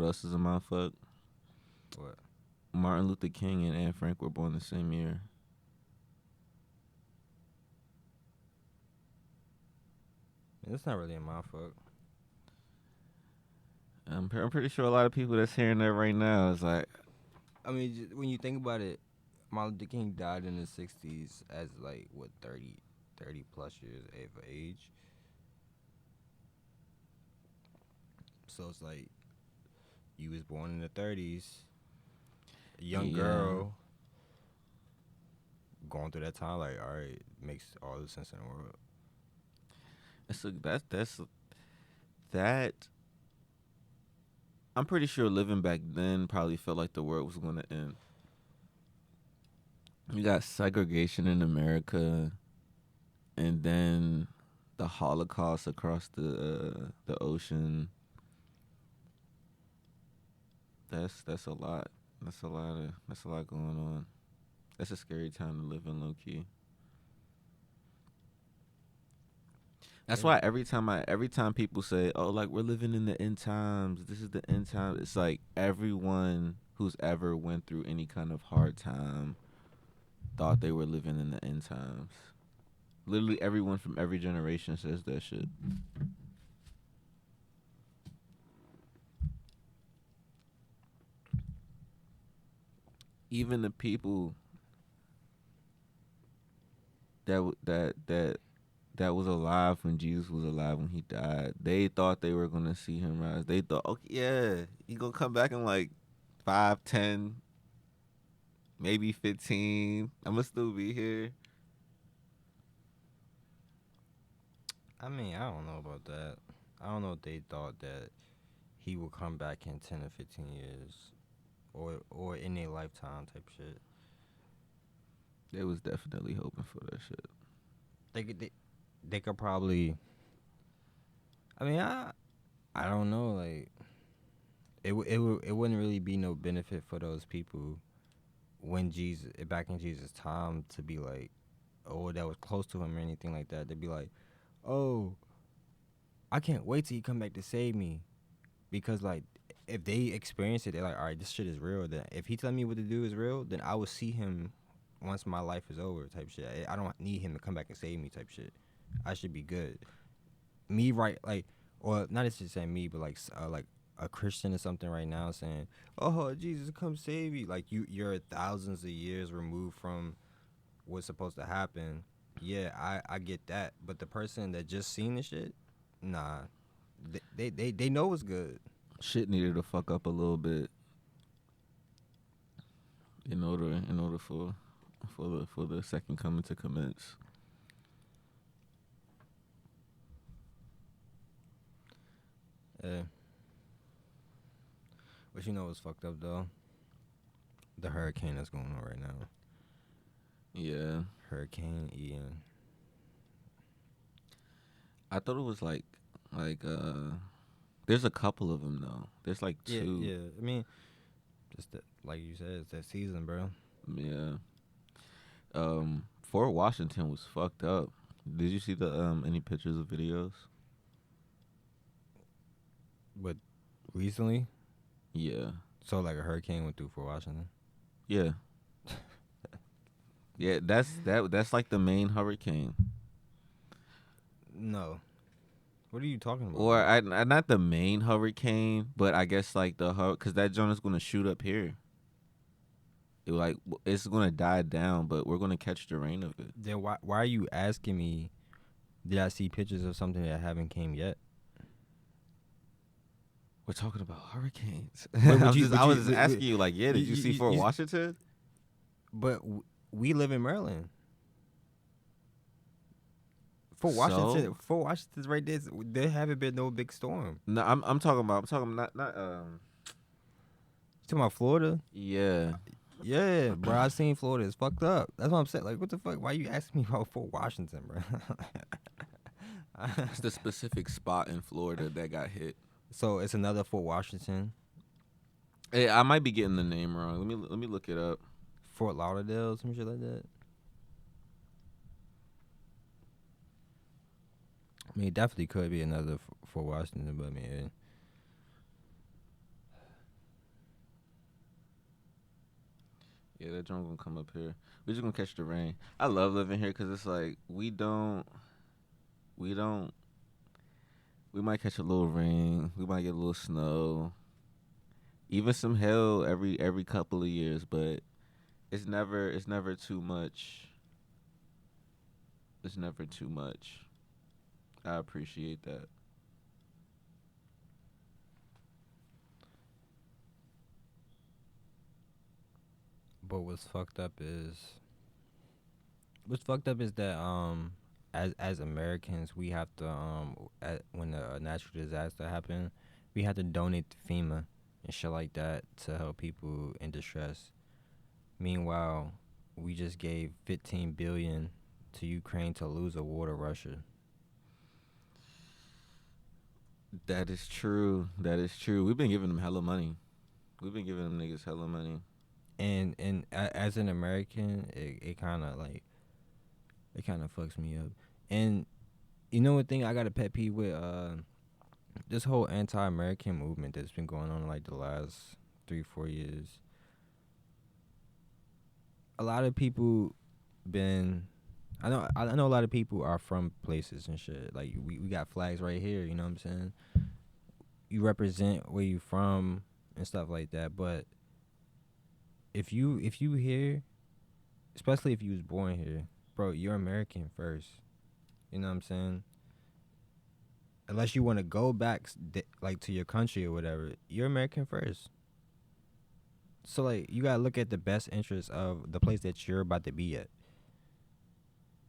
else is a mindfuck? What? Martin Luther King and Anne Frank were born the same year. It's not really a mindfuck. I'm pretty sure a lot of people that's hearing that right now is like, I mean, when you think about it, Martin Luther King died in the 60s as, like, what, 30 plus years of age. So it's like, you was born in the 30s, a young girl going through that time, like, all right, makes all the sense in the world. That. I'm pretty sure living back then probably felt like the world was going to end. You got segregation in America, and then the Holocaust across the ocean. That's a lot. That's a lot going on. That's a scary time to live in, low key. That's why every time people say, "Oh, like we're living in the end times. This is the end times." It's like everyone who's ever went through any kind of hard time thought they were living in the end times. Literally everyone from every generation says that shit. Even the people that was alive when Jesus was alive when he died, they thought they were gonna see him rise. They thought, okay, yeah, he gonna come back in like 5, 10, maybe 15. I'm gonna still be here. I mean, I don't know about that. I don't know if they thought that he would come back in 10 or 15 years or in a lifetime type shit. They was definitely hoping for that shit. They could probably. I mean, I don't know. Like, it wouldn't really be no benefit for those people when back in Jesus' time to be like, oh, that was close to him or anything like that. They'd be like, oh, I can't wait till he come back to save me, because like if they experience it, they're like, all right, this shit is real. Then if he tell me what to do is real, then I will see him once my life is over type shit. I don't need him to come back and save me type shit. I should be good. Me right like, or not just saying me, but like a Christian or something right now saying, oh, Jesus, come save me. Like you're thousands of years removed from what's supposed to happen. Yeah, I get that. But the person that just seen the shit, nah, they know it's good. Shit needed to fuck up a little bit in order for the second coming to commence. Yeah. But you know what's fucked up though? The hurricane that's going on right now. Yeah. Hurricane Ian. I thought it was like there's a couple of them though. There's like two. Yeah. I mean, just like you said, it's that season, bro. Yeah. Fort Washington was fucked up. Did you see the any pictures or videos? But recently, Yeah. so like a hurricane went through Fort Washington. Yeah. Yeah, that's like the main hurricane. No. What are you talking about? Or I not the main hurricane, but I guess like because that joint is gonna shoot up here. It's gonna die down, but we're gonna catch the rain of it. Then why are you asking me? Did I see pictures of something that haven't came yet? We're talking about hurricanes. Wait, I was just asking you, like, yeah, did you see Fort Washington? But we live in Maryland. Fort Washington's right there. There haven't been no big storm. No, I'm talking not You talking about Florida? Yeah. Yeah, bro. I seen Florida. It's fucked up. That's what I'm saying. Like, what the fuck? Why you asking me about Fort Washington, bro? It's the specific spot in Florida that got hit. So it's another Fort Washington. Hey, I might be getting the name wrong. Let me look it up. Fort Lauderdale, some shit like that. I mean, it definitely could be another Fort Washington, but I mean, Yeah, that drone gonna come up here. We just gonna catch the rain. I love living here because it's like we don't, we might catch a little rain. We might get a little snow, even some hail every couple of years, but it's never too much. It's never too much. I appreciate that. But what's fucked up is that as Americans we have to when a natural disaster happen, we have to donate to FEMA and shit like that to help people in distress. Meanwhile, we just gave 15 billion to Ukraine to lose a war to Russia. That is true. That is true. We've been giving them hella money. We've been giving them niggas hella money. As an American, it kind of like it kind of fucks me up. And you know what thing I got a pet peeve with this whole anti-American movement that's been going on like the last 3-4 years. A lot of people been I know a lot of people are from places and shit. Like we got flags right here, you know what I'm saying? You represent where you from and stuff like that. But if you here, especially if you was born here, bro, you're American first. You know what I'm saying? Unless you want to go back like to your country or whatever, you're American first. So like you gotta look at the best interests of the place that you're about to be at.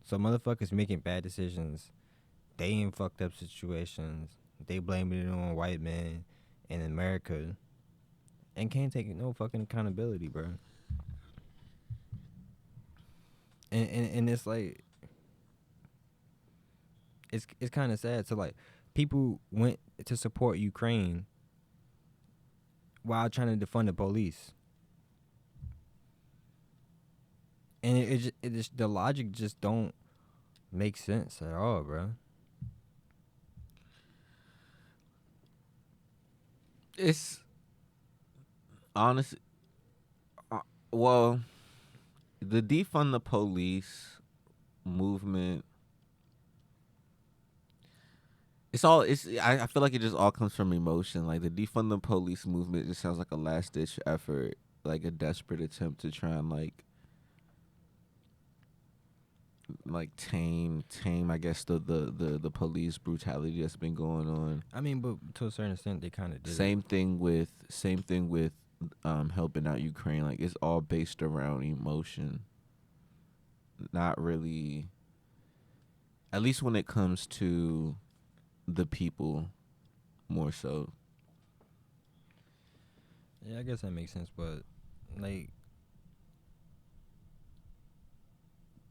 So motherfuckers making bad decisions, they in fucked up situations, they blaming it on white men in America and can't take no fucking accountability, bro. And it's like it's kind of sad. So like people went to support Ukraine while trying to defund the police, and the logic just don't make sense at all, bro. It's honest. Well, the defund the police movement. It's all. It's. I feel like it just all comes from emotion. Like the defund the police movement just sounds like a last ditch effort, like a desperate attempt to try and tame I guess the police brutality that's been going on. I mean, but to a certain extent, they kind of did it. Same thing with helping out Ukraine. Like it's all based around emotion, not really. At least when it comes to the people, more so. Yeah, I guess that makes sense, but like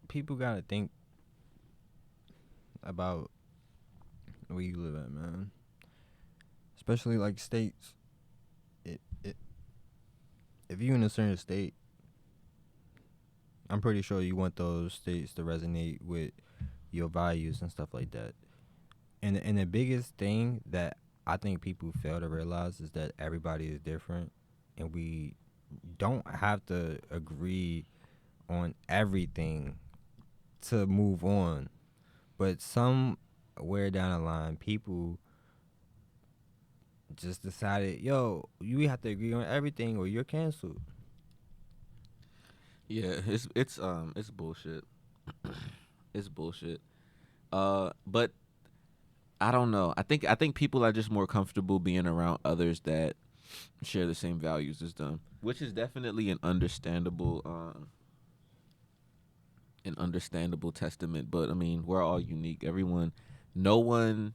people gotta think about where you live at, man. Especially like states. It if you in a certain state, I'm pretty sure you want those states to resonate with your values and stuff like that. And the biggest thing that I think people fail to realize is that everybody is different, and we don't have to agree on everything to move on. But somewhere down the line, people just decided, yo, you have to agree on everything or you're canceled. Yeah, it's bullshit. It's bullshit. But I don't know. I think people are just more comfortable being around others that share the same values as them, which is definitely an understandable testament. But I mean, we're all unique. No one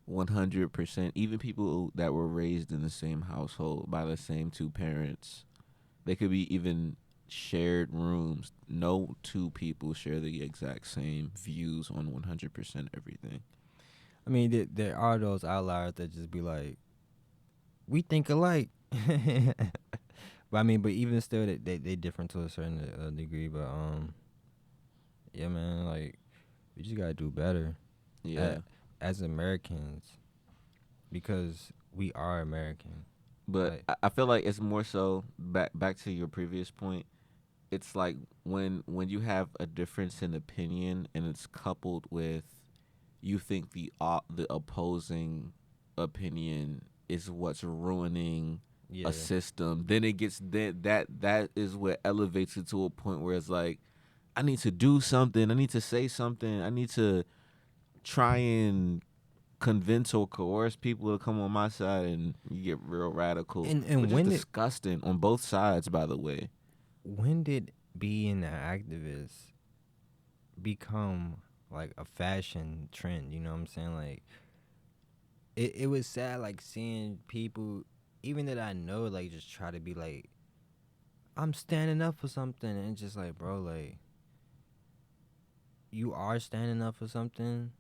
100%, even people that were raised in the same household by the same two parents, they could be even shared rooms. No two people share the exact same views on 100% everything. I mean, there are those outliers that just be like, we think alike. But I mean, but even still, they different to a certain degree. But yeah, man, like we just gotta do better. Yeah. As Americans, because we are American. But Like, I feel like it's more so back to your previous point. it's like when you have a difference in opinion and it's coupled with you think the opposing opinion is what's ruining a Yeah. system, then it gets that is what elevates it to a point where it's like I need to do something, I need to say something, I need to try and convince or coerce people to come on my side, and you get real radical, And which is disgusting on both sides, by the way. when did being an activist become like a fashion trend? You know what I'm saying? Like it was sad like seeing people even that I know like just try to be like I'm standing up for something and it's just like bro like you are standing up for something.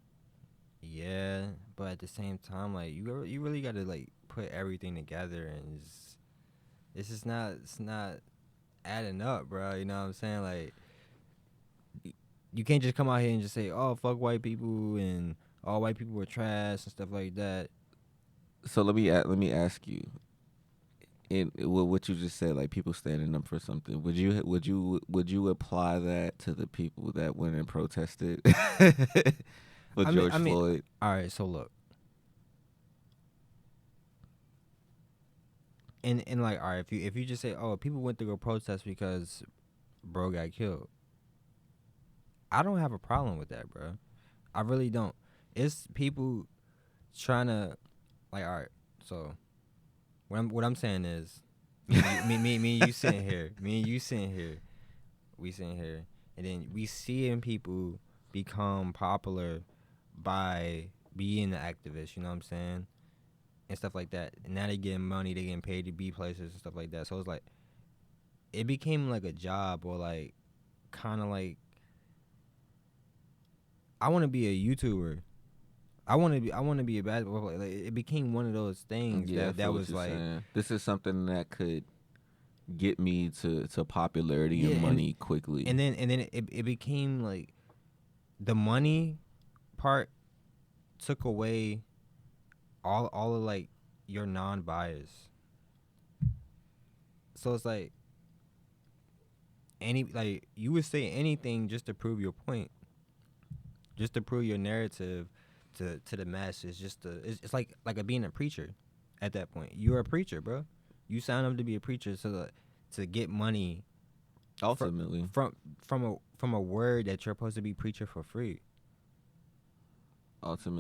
Yeah, but at the same time like you really got to like put everything together and it's just not it's not adding up, bro. You know what I'm saying? Like you can't just come out here and just say, "Oh, fuck white people," and all white people are trash and stuff like that. So let me ask you, in what you just said, like people standing up for something. Would you apply that to the people that went and protested for George I mean, Floyd? all right. So look, and like, all right, if you just say, "Oh, people went to go protest because bro got killed," I don't have a problem with that, bro. I really don't. It's people trying to like, all right. So what I'm saying is, me and you sitting here, we sitting here, and then we seeing people become popular by being an activist. You know what I'm saying? And stuff like that. And now they getting money, they getting paid to be places and stuff like that. So it's like it became like a job or like kind of like I want to be a YouTuber. I want to be a basketball player. Like, it became one of those things Yeah, I that feel what was you're like saying. This is something that could get me to popularity yeah, and money quickly. and then it became like the money part took away all of like your non-bias. So it's like any like you would say anything just to prove your point, just to prove your narrative to the masses. Just to it's like a being a preacher. At that point, you're a preacher, bro. You sign up to be a preacher to get money fr- Ultimately, from a word that you're supposed to be preaching for free.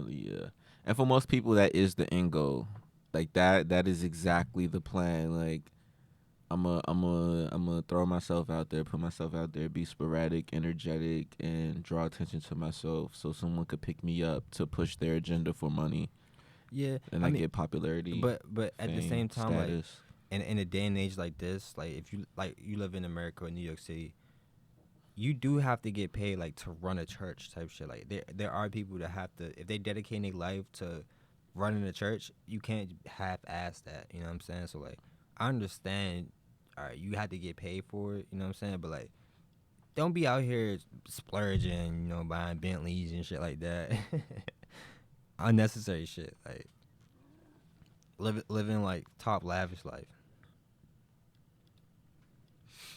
yeah. And for most people, that is the end goal. Like that is exactly the plan. Like I'm a throw myself out there, put myself out there, be sporadic, energetic, and draw attention to myself, so someone could pick me up to push their agenda for money, Yeah, and I I mean, get popularity, but at the fame, same time, like status. in a day and age like this, like if you like you live in America or New York City, you do have to get paid like to run a church type shit. Like there are people that have to if they dedicate their life to running a church, you can't half ass that. You know what I'm saying? So like I understand. All right, you had to get paid for it. You know what I'm saying? But like, don't be out here splurging. You know, buying Bentleys and shit like that. Unnecessary shit. Like living like top lavish life.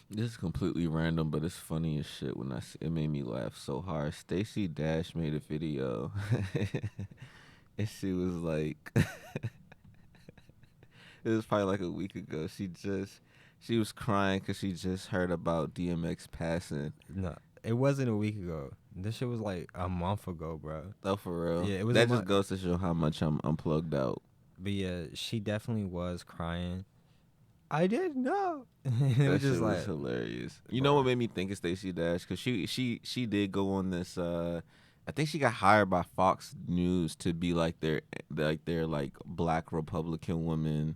This is completely random, but it's funny as shit when it made me laugh so hard. Stacey Dash made a video, and she was like, it was probably like a week ago. She was crying because she just heard about DMX passing. No, it wasn't a week ago. This shit was like a month ago, bro. Oh, for real. Yeah, it was a That just month. goes to show how much I'm plugged out. But yeah, she definitely was crying. I didn't know. It was That just shit was like, hilarious. You know bro. what made me think of Stacey Dash? Because she did go on this. I think she got hired by Fox News to be like their like black Republican woman,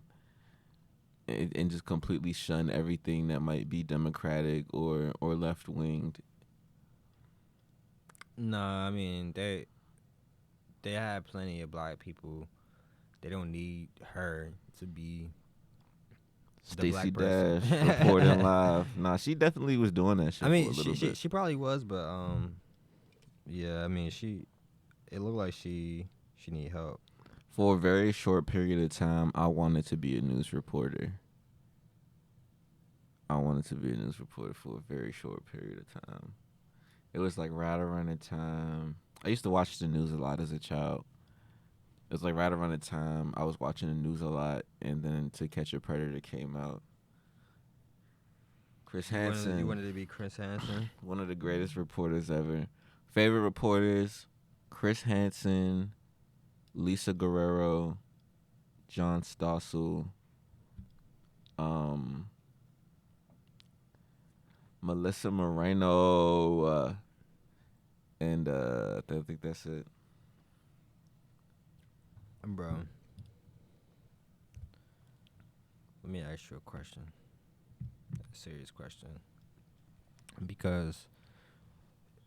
and just completely shun everything that might be Democratic or left winged. Nah, I mean they had plenty of black people. They don't need her to be the Stacey black person. Dash reporting live. Nah, she definitely was doing that I shit for mean, a little bit. she probably was, but yeah. I mean, it looked like she need help. For a very short period of time, I wanted to be a news reporter. I wanted to be a news reporter for a very short period of time. It was like right around the time I used to watch the news a lot as a child. It was like right around the time I was watching the news a lot, and then To Catch a Predator came out. Chris You Hansen, wanted to be Chris Hansen? one of the greatest reporters ever. Favorite reporters: Chris Hansen, Lisa Guerrero, John Stossel, um, Melissa Moreno, and I think that's it. Bro, let me ask you a question. A serious question. Because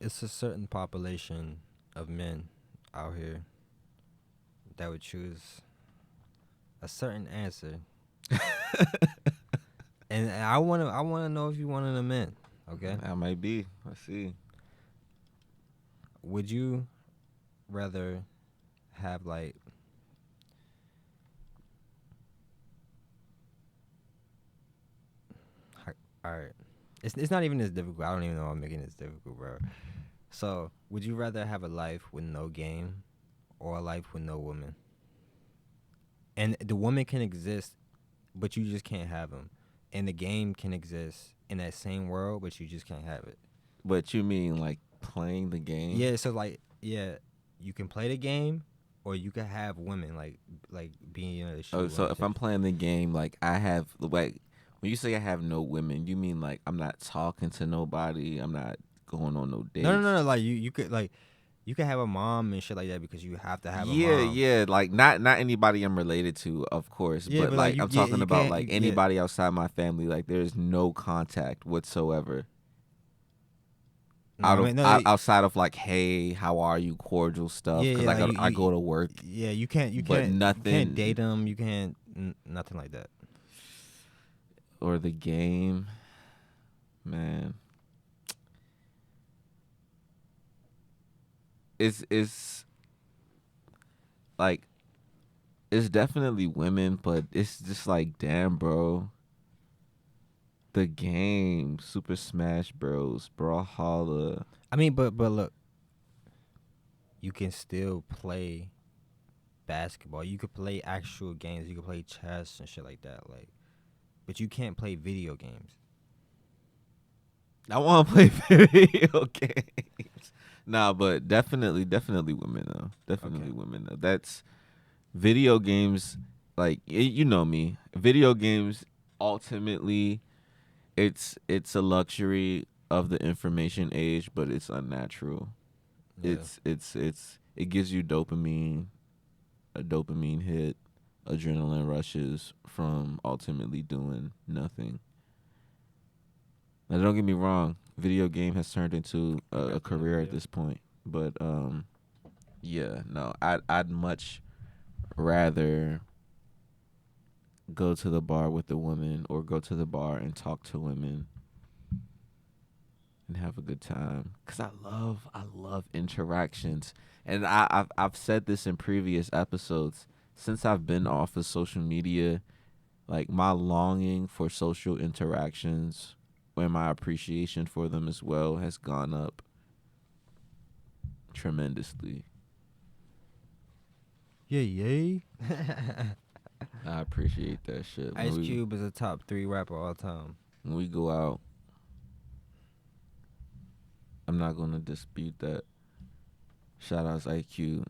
it's a certain population of men out here that would choose a certain answer. And I wanna know if you one of the men, okay? I might be. Let's see. Would you rather have like all right. It's not even as difficult. I don't even know why I'm making this difficult, bro. So, would you rather have a life with no game or a life with no woman? And the woman can exist, but you just can't have them. And the game can exist in that same world, but you just can't have it. But you mean like playing the game? Yeah, so like, yeah, you can play the game, or you can have women like being in a shoe. Oh, so if I'm playing the game, like I have like when you say I have no women, you mean like I'm not talking to nobody, I'm not going on no dates. No. Like you could like you can have a mom and shit like that because you have to have a mom. Yeah, like not anybody I'm related to, of course, Yeah, but but, like like, I'm talking about like anybody outside my family. Like there's no contact whatsoever. No, Outside of like, hey, how are you, cordial stuff, because yeah, I go to work. Yeah, you nothing. can't date them. You can't nothing like that. Or the game, man. It's like it's definitely women, but it's just like, damn, bro. The game, Super Smash Bros, Brawlhalla. I mean, but look, you can still play basketball. You could play actual games. You could play chess and shit like that. Like, but you can't play video games. I want to play video games. Nah, but definitely women though. Definitely women though. That's video games. Like you know me, video games. Ultimately, it's a luxury of the information age, but it's unnatural. Yeah. It gives you dopamine, a dopamine hit, adrenaline rushes from ultimately doing nothing. Now, don't get me wrong, video game has turned into a career at this point, but yeah, no, I'd much rather go to the bar with a woman or go to the bar and talk to women and have a good time, cause I love interactions, and I've said this in previous episodes. Since I've been off of social media, like my longing for social interactions and my appreciation for them as well has gone up tremendously. Yay. I appreciate that shit. Ice Cube is a top 3 rapper all time. When we go out, I'm not gonna dispute that. Shout outs IQ.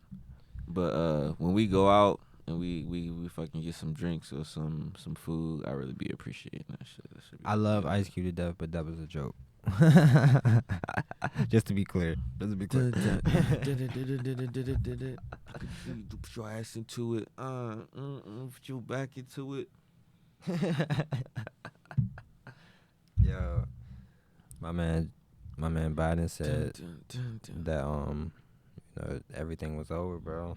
But when we go out and we fucking get some drinks or some food, I really be appreciating that shit. I love Ice Cube to death, but that was a joke. Just to be clear. Put your ass into it. Put your back into it. Yo, my man Biden said that you know, everything was over, bro.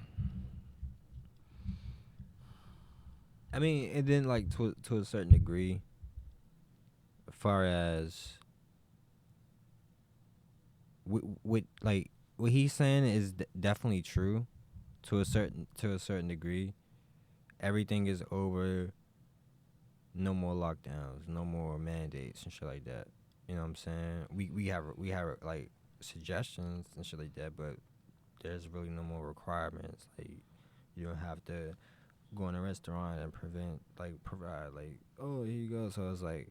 I mean, and then like to a certain degree, as far as with like what he's saying is definitely true, to a certain degree. Everything is over. no more lockdowns, no more mandates and shit like that. You know what I'm saying? We have like suggestions and shit like that, but there's really no more requirements. Like you don't have to go in a restaurant and provide like, oh, here you go. So it's like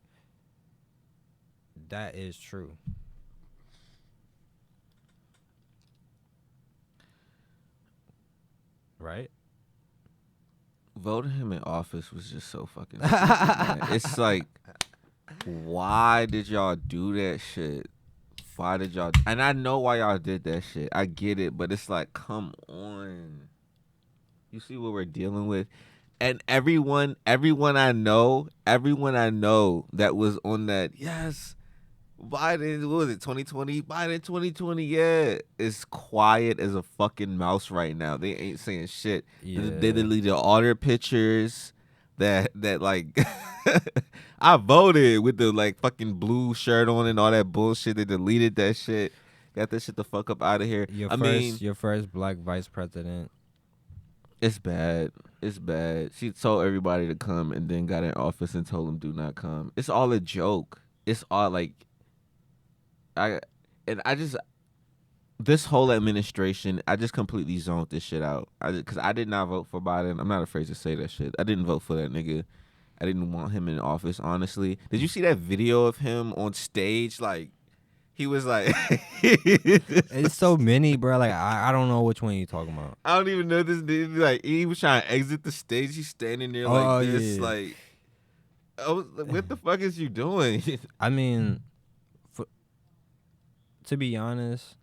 that is true. Right? Voting him in office was just so fucking stupid, man. It's like, why did y'all do that shit? Why did y'all? And I know why y'all did that shit. I get it, but it's like, come on. You see what we're dealing with? And everyone I know that was on that, yes, Biden, what was it, 2020? Biden 2020, yeah. It's quiet as a fucking mouse right now. They ain't saying shit. They Yeah. deleted all their pictures that like I voted with the like fucking blue shirt on and all that bullshit. They deleted that shit. Got that shit the fuck up out of here. Your I mean, first black vice president. it's bad. It's bad. She told everybody to come and then got in office and told them do not come. It's all a joke. It's all like I and I just this whole administration, I just completely zoned this shit out. Because I did not vote for Biden. I'm not afraid to say that shit. I didn't vote for that nigga. I didn't want him in office, honestly. Did you see that video of him on stage? Like, he was like, It's so many, bro. Like I don't know which one you talking about. I don't even know this dude. Like, he was trying to exit the stage. He's standing there like Oh this. yeah. Like, I was like, what the fuck is you doing? I mean, for, to be honest,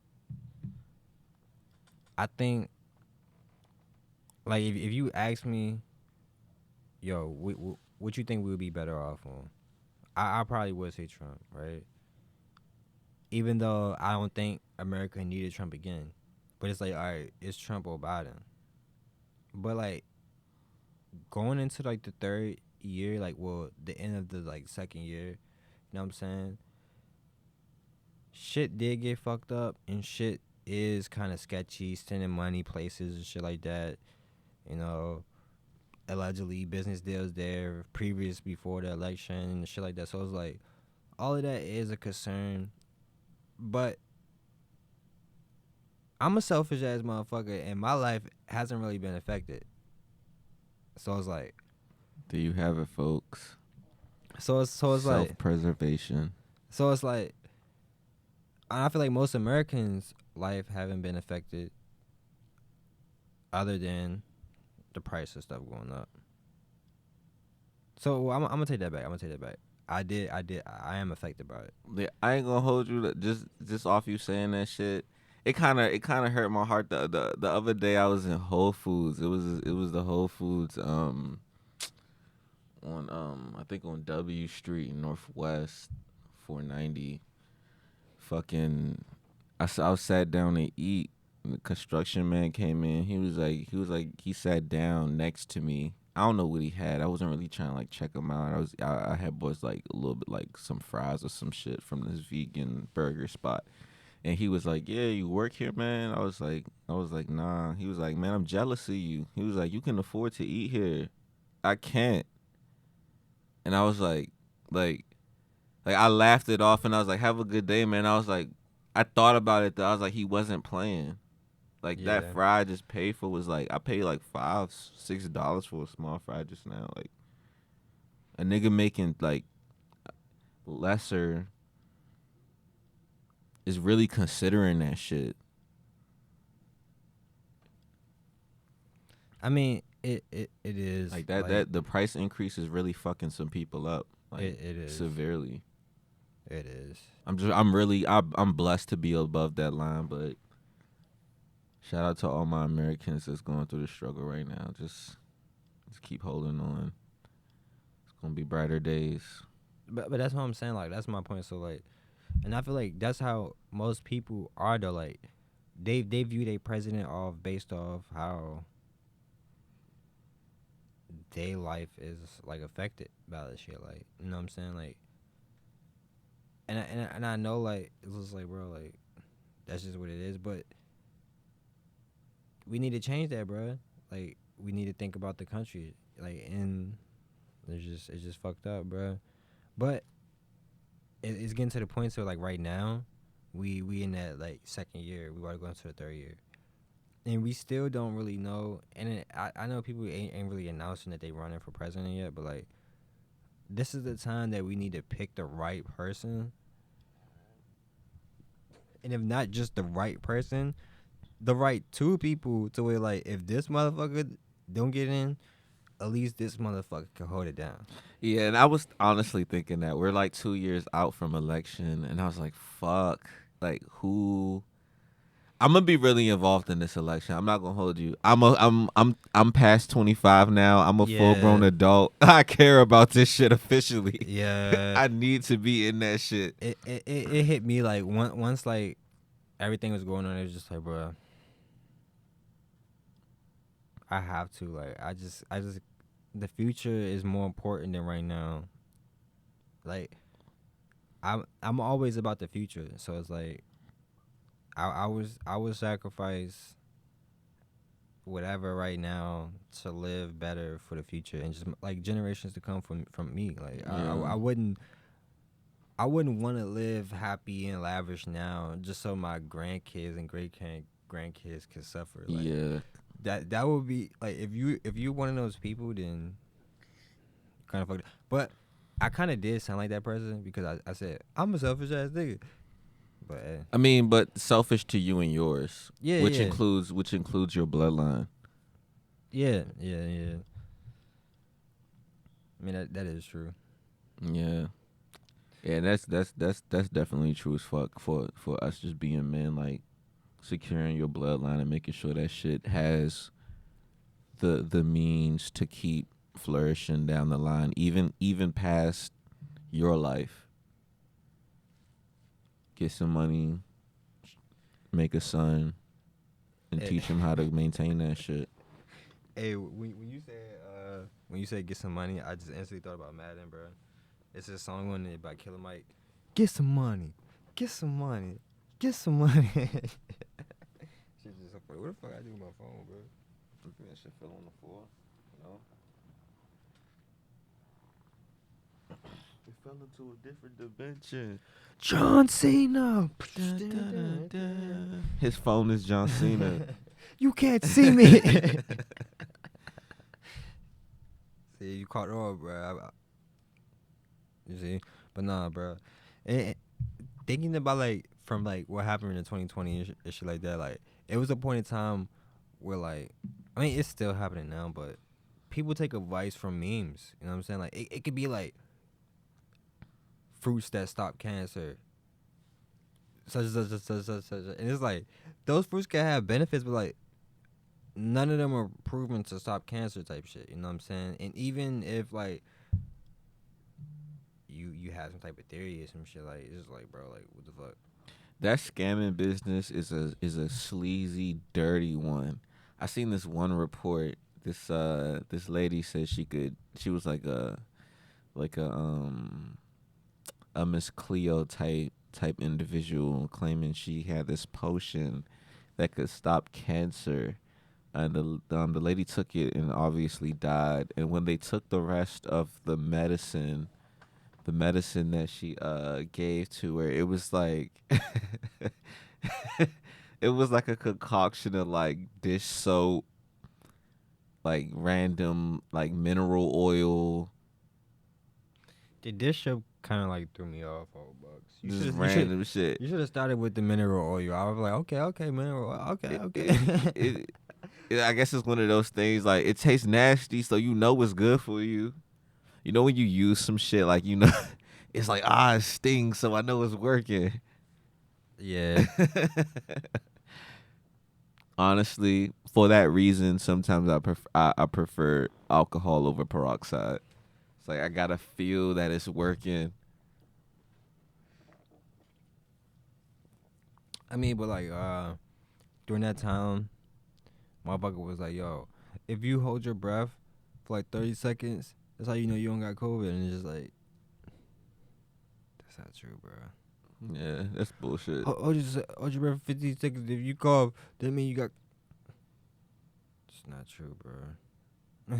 I think like if you ask me, yo, what you think we would be better off on? I probably would say Trump, right? Even though I don't think America needed Trump again, but it's like, all right, it's Trump or Biden. But like going into like the third year, like well, the end of the like second year, you know what I'm saying? Shit did get fucked up, and shit is kind of sketchy, sending money places and shit like that. You know, allegedly business deals there previous before the election and shit like that. So it's like all of that is a concern, but I'm a selfish ass motherfucker, and my life hasn't really been affected. So it's like, Do you have it, folks? so it's like, Self-preservation. so it's like, I feel like most Americans' life haven't been affected, other than the price of stuff going up. So I'm gonna take that back. I am affected by it. Yeah, I ain't gonna hold you. Just off you saying that shit. It kind of hurt my heart. The other day I was in Whole Foods. It was the Whole Foods on I think on W Street Northwest 490. Fucking I was sat down to eat. The construction man came in. He sat down next to me. I don't know what he had. I wasn't really trying to like check him out. I had was like a little bit like some fries or some shit from this vegan burger spot. And he was like, "Yeah, you work here, man." I was like, "Nah." He was like, "Man, I'm jealous of you." He was like, "You can afford to eat here. I can't." And I was like I laughed it off and I was like, "Have a good day, man." I was like, I thought about it though. I was like, he wasn't playing. Like that Yeah. fry I just paid for was like I paid like $5-6 for a small fry just now. Like a nigga making like lesser is really considering that shit. I mean, it is Like that the price increase is really fucking some people up. Like it is. severely. It is. I'm blessed to be above that line, but shout out to all my Americans that's going through the struggle right now. Just keep holding on. It's gonna be brighter days. But that's what I'm saying. Like that's my point. So like, and I feel like that's how most people are though. Like they view their president off based off how their life is like affected by this shit. Like you know what I'm saying. Like and I know like it's just like bro like that's just what it is. But we need to change that, bro. Like we need to think about the country. Like and It's just fucked up, bro. But it's getting to the point so like right now, we in that like second year. We want to go into the third year, and we still don't really know. And I know people ain't really announcing that they running for president yet, but like this is the time that we need to pick the right person. And if not just the right person, the right two people to where like if this motherfucker don't get in, at least this motherfucker can hold it down. Yeah, and I was honestly thinking that we're like 2 years out from election, and I was like, fuck, like who? I'm gonna be really involved in this election. I'm not gonna hold you. I'm past 25 now. I'm a full grown Yeah. adult. I care about this shit officially. Yeah. I need to be in that shit. It hit me like once like everything was going on. It was just like, bro, I have to like I just the future is more important than right now. Like I'm always about the future, so it's like I would sacrifice whatever right now to live better for the future and just like generations to come from me. Like Yeah. I wouldn't want to live happy and lavish now just so my grandkids and great grandkids can suffer. Like Yeah. that would be like if you one of those people, then kind of fucked. But I kind of did sound like that person because I said I'm a selfish ass nigga. But I mean, but selfish to you and yours, yeah, which yeah, includes your bloodline. yeah. I mean that is true. Yeah. Yeah, that's definitely true as fuck for us just being men, like securing your bloodline and making sure that shit has the means to keep flourishing down the line, even past your life. Get some money, make a son, and Eh. teach him how to maintain that shit. Hey, when you said get some money, I just instantly thought about Madden, bro. It's a song on it by Killer Mike. Get some money, get some money, get some money. Shit just so funny. What the fuck I do with my phone, bro? That shit fell on the floor. No. It fell into a different dimension. John Cena. His phone is John Cena. You can't see me. See, you caught on, bro. You see, but nah, bro. Thinking about like from like what happened in 2020 and shit like that, like it was a point in time where like, I mean, it's still happening now, but people take advice from memes. You know what I'm saying? Like it could be like fruits that stop cancer, such, and it's like those fruits can have benefits, but like none of them are proven to stop cancer type shit. You know what I'm saying? And even if like you have some type of theory or some shit, like it's just like, bro, like what the fuck? That scamming business is a sleazy, dirty one. I seen this one report. This lady said she was like a Miss Cleo type individual, claiming she had this potion that could stop cancer. And the lady took it and obviously died. And when they took the rest of the medicine that she gave to her, it was like it was like a concoction of like dish soap, like random like mineral oil, The dish show kind of like threw me off, old bucks. just random shit. You should have started with the mineral oil. I was like, okay, mineral oil, okay. I guess it's one of those things like it tastes nasty, so you know it's good for you. You know when you use some shit like it's like it stings, so I know it's working. Yeah. Honestly, for that reason, sometimes I prefer alcohol over peroxide. It's like I gotta feel that it's working. I mean, but like during that time, my bucket was like, yo, if you hold your breath for like 30 seconds, that's how you know you don't got COVID. And it's just like, that's not true, bro. Yeah, that's bullshit. Hold your breath for 15 seconds. If you cough, that mean you got. It's not true, bro.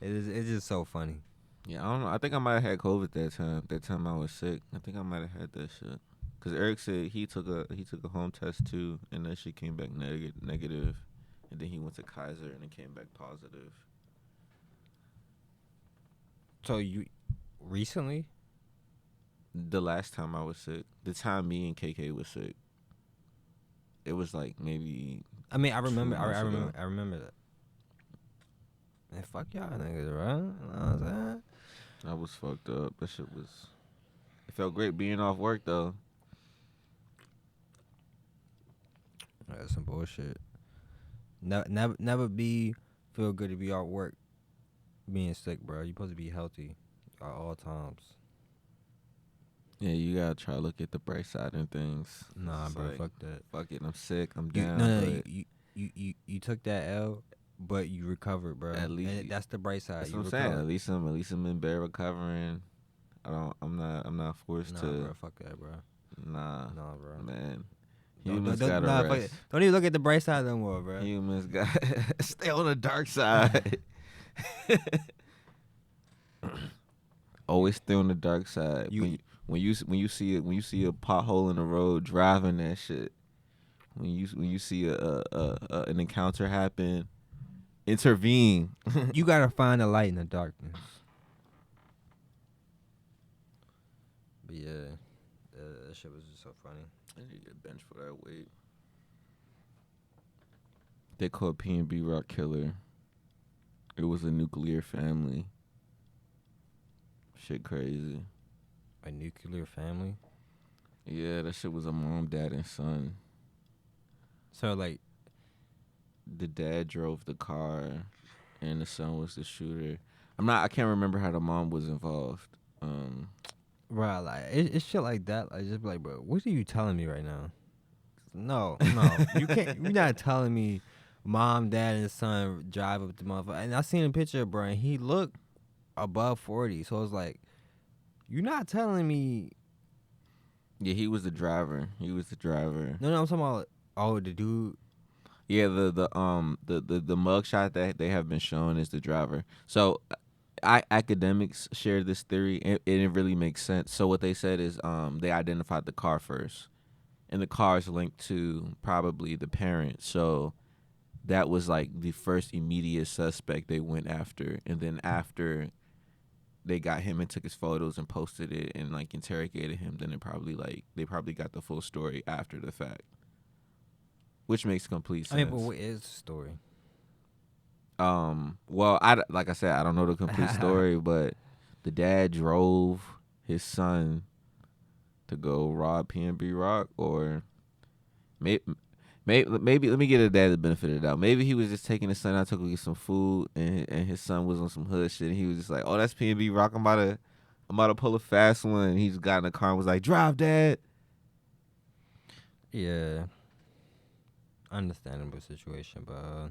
It's just so funny. Yeah, I don't know. I think I might have had COVID that time. That time I was sick. I think I might have had that shit. Cause Eric said he took a home test too, and that shit came back negative, and then he went to Kaiser and it came back positive. So you recently? The last time I was sick, the time me and KK was sick, it was like maybe I mean, I 2 remember. months ago. I remember that. Man, fuck y'all niggas, bro. You know what I'm saying? I was fucked up. That shit was. It felt great being off work though. That's some bullshit. Never be feel good to be off work being sick, bro. You supposed to be healthy at all times. Yeah, you gotta try to look at the bright side and things. Nah, It's bro, like, fuck that. fuck it, I'm sick, I'm You down, no, but you took that L, but you recovered, bro. at least And that's the bright side. that's You what I'm saying. recovered. At least I'm in bed recovering. I'm not forced Nah, to. bro, fuck that, bro. Nah, Nah, bro. man. Don't, Humans don't, gotta nah, fuck rest. it. Don't even look at the bright side no more, bro. Humans got stay on the dark side. Always stay on the dark side. You- When you see it when you see a pothole in the road, driving that shit. When you see an encounter happen, intervene. You gotta find a light in the darkness. But yeah, that shit was just so funny. I need to get benched for that weight. They called P&B Rock Killer. It was a nuclear family. Shit crazy. A nuclear family. Yeah, that shit was a mom, dad, and son. So like, The dad drove the car, and the son was the shooter. I can't remember how the mom was involved. bro, like it's shit like that. Like just be like, bro, what are you telling me right now? No, you can't. You're not telling me, mom, dad, and son drive up the motherfucker. And I seen a picture, bro, and he looked above 40. So it's like, you're not telling me. Yeah, he was the driver. He was the driver. No, I'm talking about. Oh, the dude. Yeah, the mugshot that they have been showing is the driver. So academics share this theory. It didn't really make sense. So what they said is they identified the car first, and the car is linked to probably the parent. So that was like the first immediate suspect they went after, and then after they got him and took his photos and posted it and like interrogated him, then they probably got the full story after the fact, which makes complete sense. I mean, but what is the story? Well, like I said, I don't know the complete story, but the dad drove his son to go rob PNB Rock, or maybe let me get a dad the benefit of the doubt. Maybe he was just taking his son out to go get some food, and his son was on some hood shit, and he was just like, "Oh, that's PNB Rock. I'm about to pull a fast one." And he just got in the car and was like, "Drive, Dad." Yeah, understandable situation, but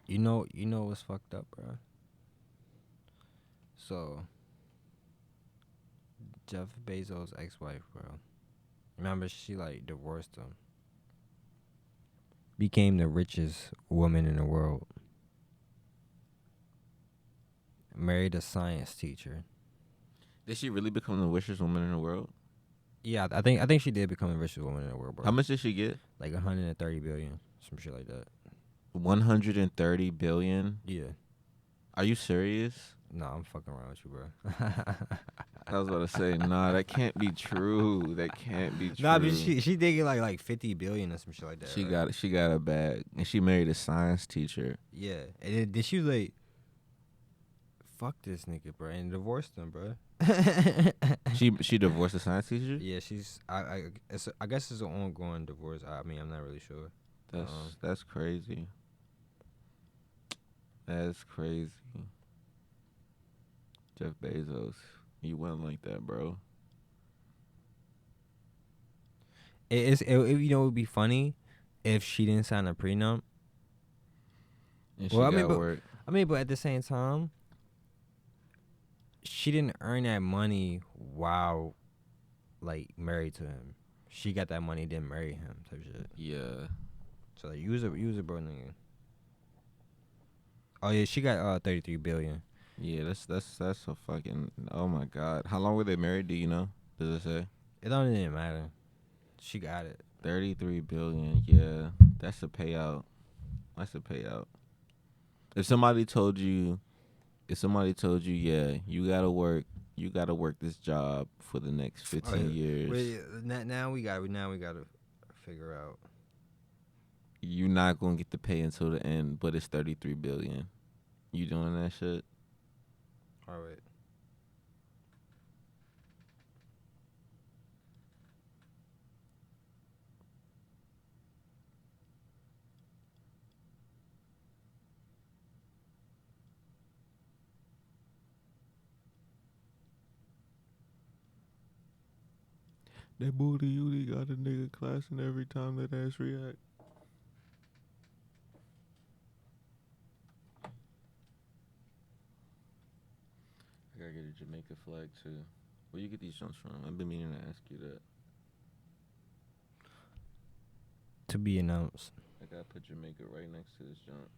you know what's fucked up, bro. So Jeff Bezos' ex-wife, bro. Remember, she like divorced him. Became the richest woman in the world. Married a science teacher. Did she really become the richest woman in the world? Yeah, I think she did become the richest woman in the world, bro. How much did she get? Like 130 billion, some shit like that. 130 billion. Yeah. Are you serious? Nah, I'm fucking around with you, bro. I was about to say, nah, that can't be true. That can't be true. Nah, but she did get like 50 billion or some shit like that. She got a bag, and she married a science teacher. Yeah, and then she was like, "Fuck this nigga, bro," and divorced him, bro. She divorced a science teacher. Yeah, she's I guess it's an ongoing divorce. I mean, I'm not really sure. That's crazy. That's crazy. Jeff Bezos, you went like that, bro. You know, it would be funny if she didn't sign a prenup. And Well, she got work. but at the same time, she didn't earn that money while like married to him. She got that money, didn't marry him, type shit. Yeah. So like, you was a bro nigga. Oh yeah, she got 33 billion. Yeah, that's a fucking. Oh my god, how long were they married? Do you know? Does it say? It don't even matter. She got it. 33 billion. Yeah, that's a payout. That's a payout. If somebody told you, yeah, you gotta work this job for the next 15 years. Wait, now we gotta figure out. You're not gonna get the pay until the end, but it's 33 billion. You doing that shit? All right. That booty Yuli got a nigga classing every time that ass react. I gotta get a Jamaica flag too. Where you get these jumps from? I've been meaning to ask you that. To be announced. I gotta put Jamaica right next to this jump.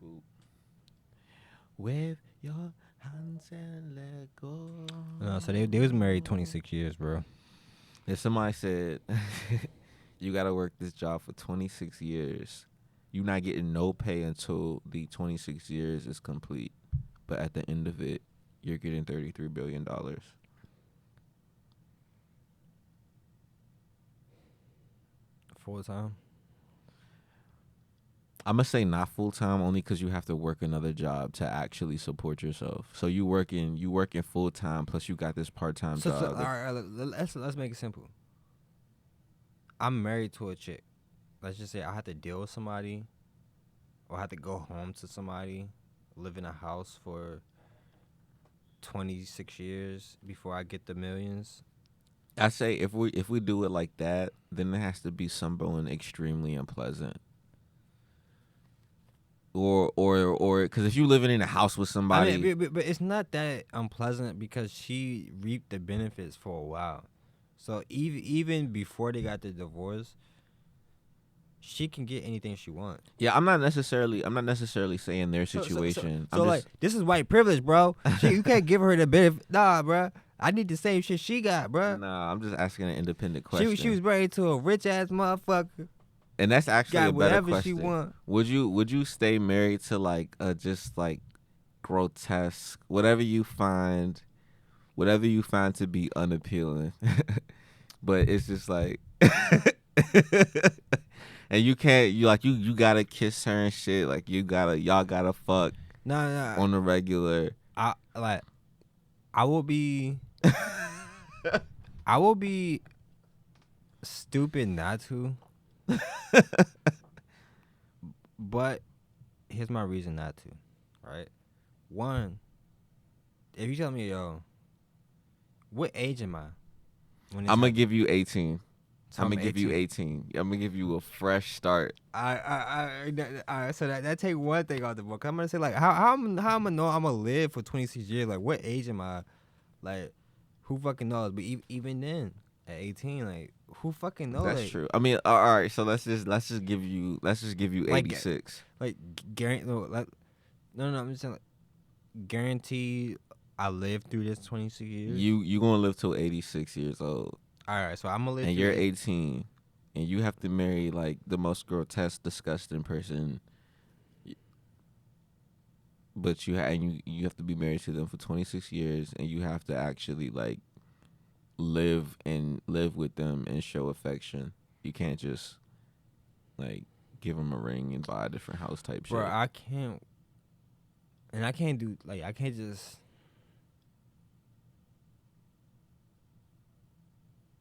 Boop. Wave your hands and let go. No, so they was married 26 years, bro. If somebody said you gotta work this job for 26 years, you're not getting no pay until the 26 years is complete. But at the end of it, you're getting $33 billion. Full time. I'm gonna say not full time only because you have to work another job to actually support yourself. So you working full time plus you got this part time So, job. all right, let's make it simple. I'm married to a chick. Let's just say I have to deal with somebody, or I have to go home to somebody, live in a house for 26 years before I get the millions. I say if we do it like that, then it has to be someone extremely unpleasant. Or because if you living in a house with somebody, I mean, but it's not that unpleasant because she reaped the benefits for a while. So even before they got the divorce, she can get anything she wants. yeah, I'm not necessarily saying their situation. So like, this is white privilege, bro. You can't give her the benefit. Nah, bro. I need the same shit she got, bro. Nah, I'm just asking an independent question. She was married to a rich ass motherfucker. And that's actually Got a better whatever question. she want. Would you stay married to like a just like grotesque whatever you find to be unappealing, but it's just like, and you can't you gotta kiss her and shit like y'all gotta fuck Nah. on the regular. I will be. I will be stupid not to. But here's my reason not to. Right? One, if you tell me, yo, what age am I? I'm gonna give you 18. So I'm gonna give you 18. I'm gonna give you a fresh start. So that take one thing out the book. I'm gonna say like how I'm gonna know I'm gonna live for 26 years. Like what age am I? Like who fucking knows? But even then, at 18, like who fucking knows? That's like, true. I mean, all right. So let's just give you 86. Like guarantee. Like, no. I'm just saying like guarantee I live through this 26 years. You gonna live till 86 years old. All right. So I'm gonna live. And you're 18, and you have to marry like the most grotesque, disgusting person. But you have to be married to them for 26 years, and you have to actually like live with them and show affection. You can't just like give them a ring and buy a different house type shit. Bro, I can't. And I can't do like I can't just.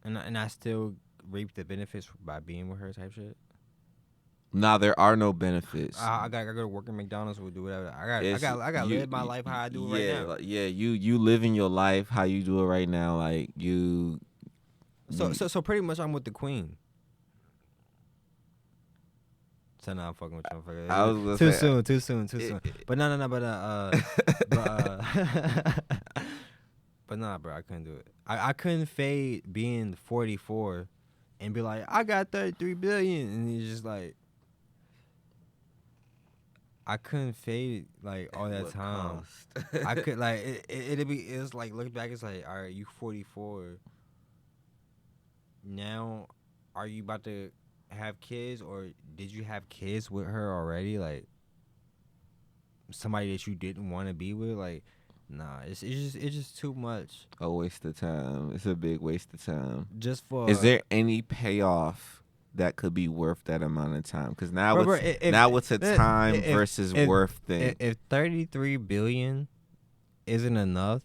And I still reap the benefits by being with her type shit. Nah, there are no benefits. I gotta go to work at McDonald's or do whatever. I got live my life how I do it right now. Like, yeah, you living your life how you do it right now. Like you. So pretty much I'm with the queen. So now I'm fucking with you. I was too soon. But no. But nah, bro, I couldn't do it. I couldn't fade being 44 and be like, I got 33 billion, and it's just like, I couldn't fade like all At that what time. cost? I could like it's like looking back, it's like, all right, you 44 now. Are you about to have kids, or did you have kids with her already? Like somebody that you didn't want to be with? Like, nah, it's just too much. A waste of time. It's a big waste of time. Just Is for there any payoff that could be worth that amount of time? Because now bro, it's now it's a time if versus if worth thing. if 33 billion isn't enough,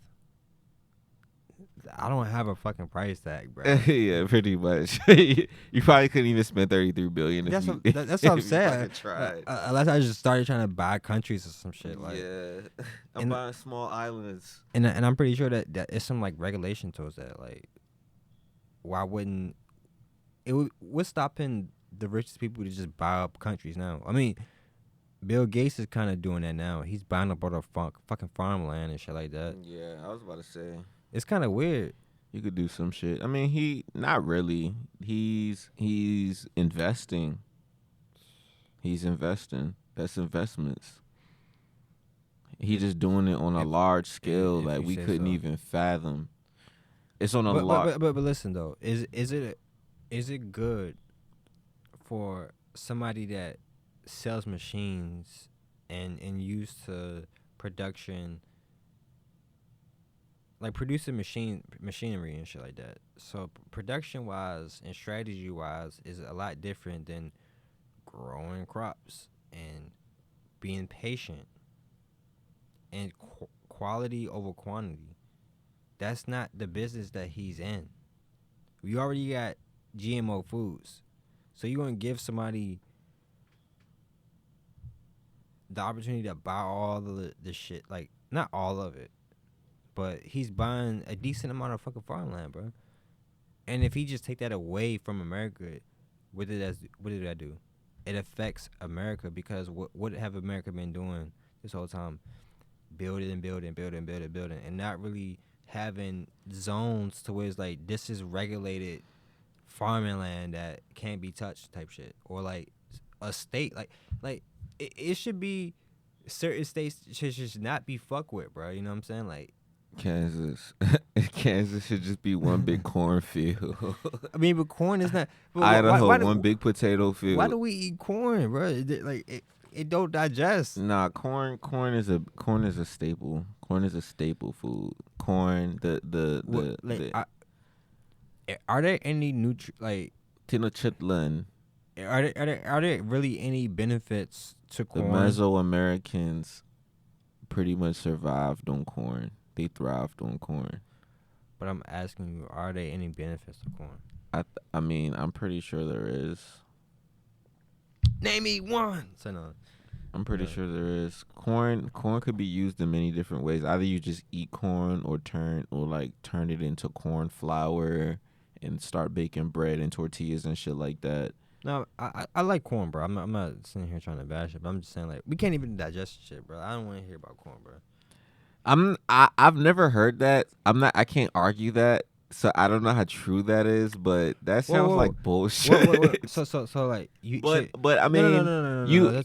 I don't have a fucking price tag, bro. Yeah, pretty much. You probably couldn't even spend 33 billion if That's you that's what I'm if you saying. fucking tried. Unless I just started trying to buy countries or some shit, like, Yeah, I'm and buying small islands. and I'm pretty sure that it's some like regulation towards that. Like, why wouldn't what's stopping the richest people to just buy up countries now? I mean, Bill Gates is kind of doing that now. He's buying up all the fucking farmland and shit like that. Yeah, I was about to say It's kind of weird. you could do some shit. I mean, he not really. He's investing. He's investing. That's investments. He just doing it on a If large scale if that you we say couldn't so. even fathom. It's on a But lot. listen though, is it good for somebody that sells machines and used to production, like producing machinery and shit like that? So production wise and strategy wise is a lot different than growing crops and being patient and quality over quantity. That's not the business that he's in. We already got GMO foods. So you're going to give somebody the opportunity to buy all the shit. Like, not all of it, but he's buying a decent amount of fucking farmland, bro. And if he just take that away from America, what did that do? It affects America because what have America been doing this whole time? Building and building, building, building, building, and not really having zones to where it's like this is regulated farming land that can't be touched type shit, or like a state like it should be certain states should not be fucked with, bro. You know what I'm saying? Like Kansas. Kansas should just be one big cornfield. I mean, but corn is not. But Idaho, one big potato why field. do we eat corn, bro? It don't digest. Nah, corn is a staple. Corn is a staple food. Corn, Are there any like Tenochtitlan. are there really any benefits to The corn? Mesoamericans pretty much survived on corn. They thrived on corn. But I'm asking you, are there any benefits to corn? I mean, I'm pretty sure there is. Name me one. So no. I'm pretty sure there is. Corn could be used in many different ways. Either you just eat corn or turn it into corn flour and start baking bread and tortillas and shit like that. No, I like corn, bro. I'm not sitting here trying to bash it, but I'm just saying, like, we can't even digest shit, bro. I don't want to hear about corn, bro. I've never heard that. I can't argue that. So I don't know how true that is, but that sounds like bullshit. Wait. So like you. But I mean, no.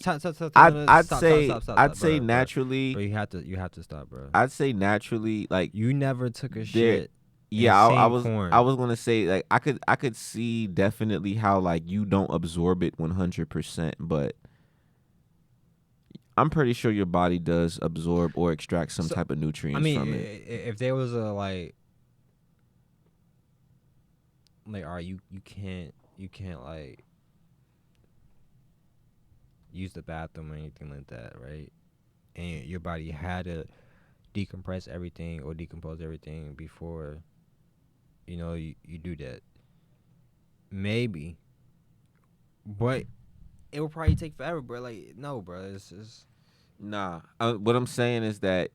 I'd say naturally. Bro, you have to stop, bro. I'd say naturally, like you never took a shit. Yeah, I was gonna say, like, I could see definitely how, like, you don't absorb it 100%, but I'm pretty sure your body does absorb or extract some type of nutrients from it. If there was a like all right, you can't like use the bathroom or anything like that, right? And your body had to decompress everything or decompose everything before you do that. Maybe, but it will probably take forever, bro. Like, no, bro. It's just Nah. What I'm saying is that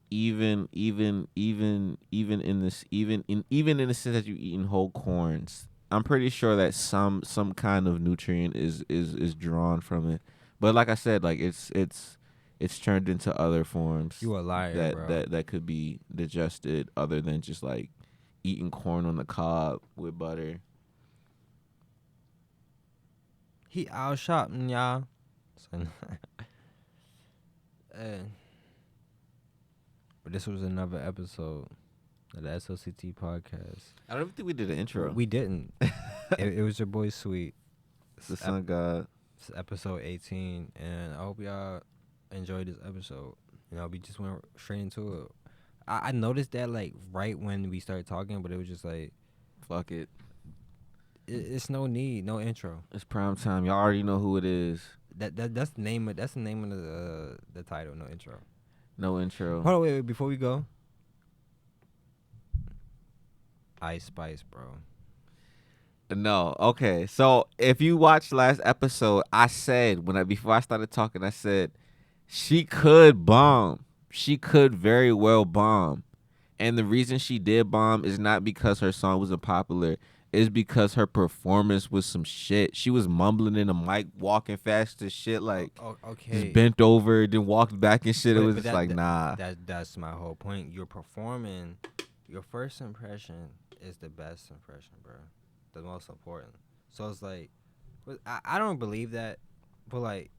even in the sense that you eating whole corns, I'm pretty sure that some kind of nutrient is drawn from it. But like I said, like it's turned into other forms. You a liar, bro. That could be digested other than just like eating corn on the cob with butter. He out shopping, y'all. Uh, but this was another episode of the Slct podcast. I don't think we did an intro. We didn't. It was your boy Sweet. The Sun God. It's episode 18, and I hope y'all enjoyed this episode. We just went straight into it. I noticed that like right when we started talking, but it was just like, fuck it. It's no need, no intro. It's prime time. Y'all already know who it is. That's the name of the title. No intro. No intro. Hold on, wait, before we go. Ice Spice, bro. No, okay. So if you watched last episode, I said before I started talking, I said she could bomb. She could very well bomb, and the reason she did bomb is not because her song wasn't popular. It's because her performance was some shit. She was mumbling in the mic, walking fast as shit, like okay, just bent over, then walked back and shit. It was but just like nah. That's my whole point. You're performing. Your first impression is the best impression, bro. The most important. So it's like, I don't believe that, but like,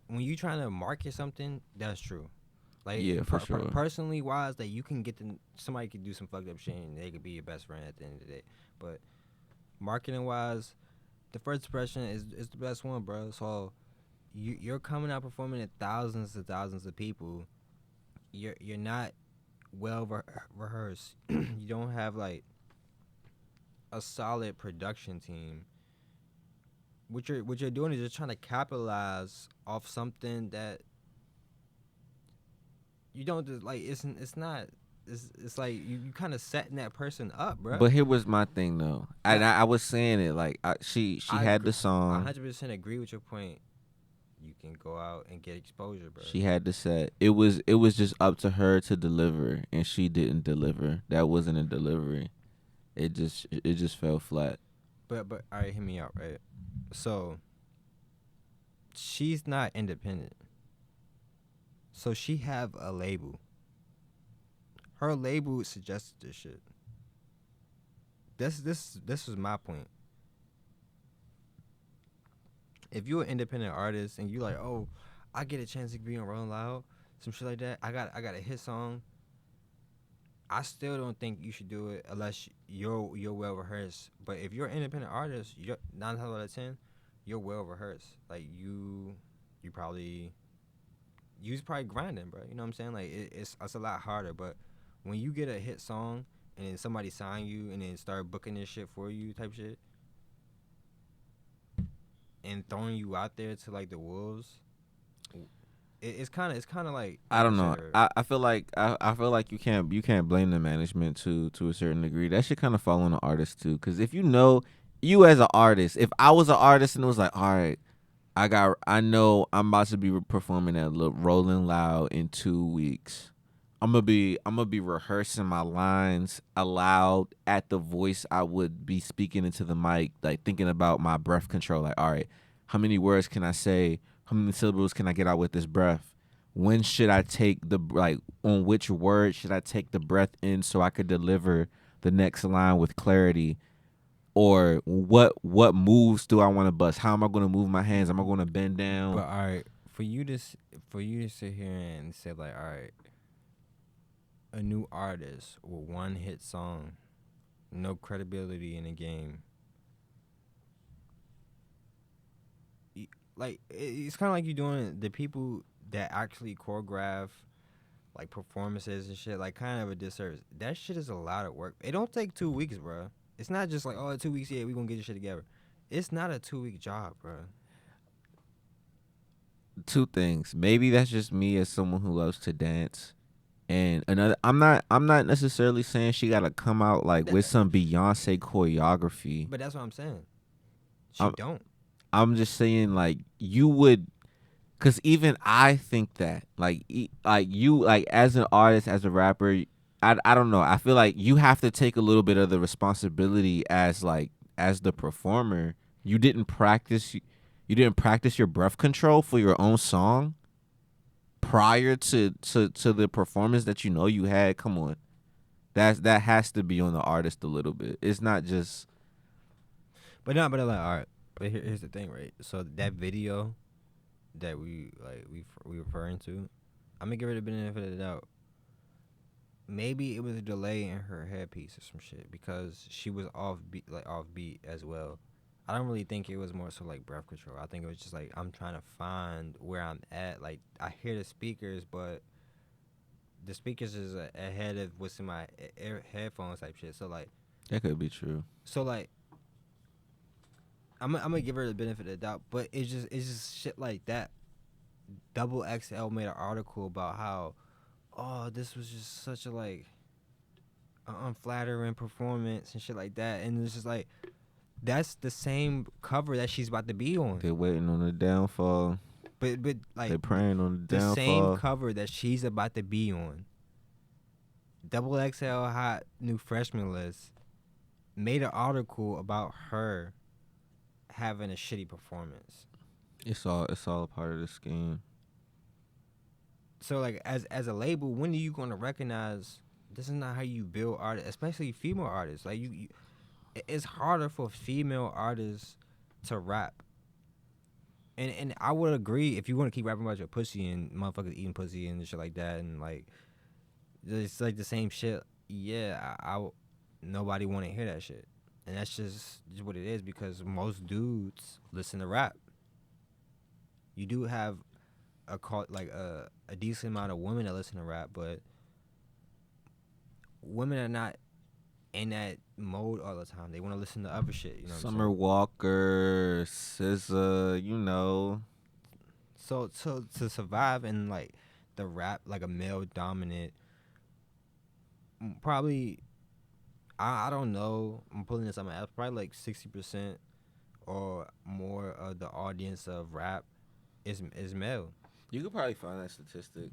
when you trying to market something, that's true. Like, yeah, for sure. Personally wise, that you can get somebody could do some fucked up shit and they could be your best friend at the end of the day. But marketing wise, the first impression is the best one, bro. So you're coming out performing to thousands and thousands of people. You're not well rehearsed. You don't have like a solid production team. What you're doing is just trying to capitalize off something that you don't just like. It's not. It's like you kind of setting that person up, bro. But here was my thing though. I was saying it like she had the song. I 100% agree with your point. You can go out and get exposure, bro. She had the set. It was just up to her to deliver, and she didn't deliver. That wasn't a delivery. It just fell flat. But all right, hear me out, right? So she's not independent. So she have a label. Her label suggested this shit. This was my point. If you're an independent artist and you like, oh, I get a chance to be on Rolling Loud, some shit like that. I got a hit song. I still don't think you should do it unless you're well rehearsed. But if you're an independent artist, you're 9 times out of 10, you're well rehearsed. Like you probably grinding, bro. You know what I'm saying? Like it's a lot harder. But when you get a hit song and then somebody sign you and then start booking this shit for you, type shit, and throwing you out there to like the wolves, it's kind of like, I don't know. I feel like you can't blame the management to a certain degree. That should kind of fall on the artist too. Because if you as an artist, if I was an artist and it was like, all right, I know I'm about to be performing at Rolling Loud in 2 weeks. I'm gonna be rehearsing my lines aloud at the voice I would be speaking into the mic, like thinking about my breath control. Like, all right, how many words can I say? How many syllables can I get out with this breath? When should I take on which word should I take the breath in so I could deliver the next line with clarity? Or what moves do I want to bust? How am I going to move my hands? Am I going to bend down? But all right, for you to sit here and say like, all right, a new artist with one hit song, no credibility in the game. Like it's kind of like you doing the people that actually choreograph like performances and shit, like kind of a disservice. That shit is a lot of work. It don't take 2 weeks, bro. It's not just like, oh, 2 weeks, yeah, we gonna get this shit together. It's not a 2-week job, bro. Two things. Maybe that's just me as someone who loves to dance. And another, I'm not necessarily saying she gotta come out like with some Beyonce choreography. But that's what I'm saying. She don't. I'm just saying like you would, cause even I think that like you like as an artist, as a rapper, I don't know. I feel like you have to take a little bit of the responsibility as the performer. You didn't practice your breath control for your own song prior to the performance that you had. Come on. That has to be on the artist a little bit. It's not just But like, all right. But here's the thing, right? So that video that we referring to, I'm gonna give her the benefit of the doubt. Maybe it was a delay in her headpiece or some shit because she was off beat as well. I don't really think it was more so like breath control. I think it was just like I'm trying to find where I'm at. Like I hear the speakers, but the speakers is ahead of what's in my headphones type shit. So like, That could be true. I'm gonna give her the benefit of the doubt, but it's just shit like that. Double XL made an article about how, oh, this was just such a like unflattering performance and shit like that, and it's just like that's the same cover that she's about to be on. They're waiting on the downfall. But like they're praying on the downfall. The same downfall. cover that she's about to be on. Double XL Hot New Freshman List made an article about her having a shitty performance. It's all a part of the scheme. So like as a label, when are you gonna recognize this is not how you build artists, especially female artists? Like you it's harder for female artists to rap. And I would agree if you want to keep rapping about your pussy and motherfuckers eating pussy and shit like that and like it's like the same shit. Yeah, nobody want to hear that shit, and that's just what it is because most dudes listen to rap. You do have a decent amount of women that listen to rap, but women are not in that mode all the time. They want to listen to other shit. You know, Summer Walker, SZA, you know. So to survive in like the rap, like a male dominant, probably I don't know. I'm pulling this on my ass. Probably like 60% or more of the audience of rap is male. You could probably find that statistic.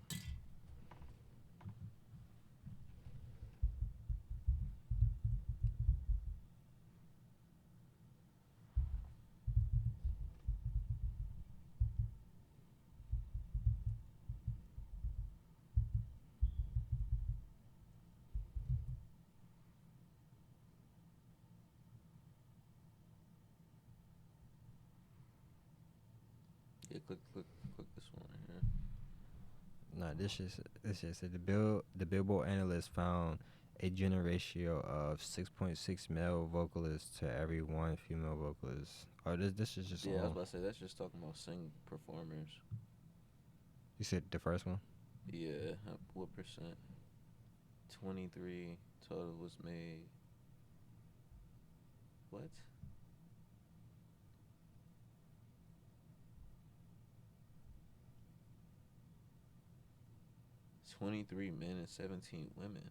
Yeah, click this one right here. Nah, this shit said the Billboard analyst found a gender ratio of 6.6 male vocalists to every one female vocalist. Or this is just I was about to say that's just talking about sing performers. You said the first one? Yeah, what percent? 23 total was made. What? $23 men and 17 women.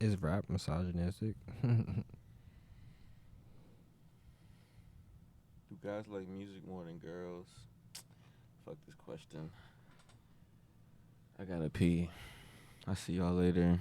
Is rap misogynistic? Do guys like music more than girls? Fuck this question. I gotta pee. I'll see y'all later.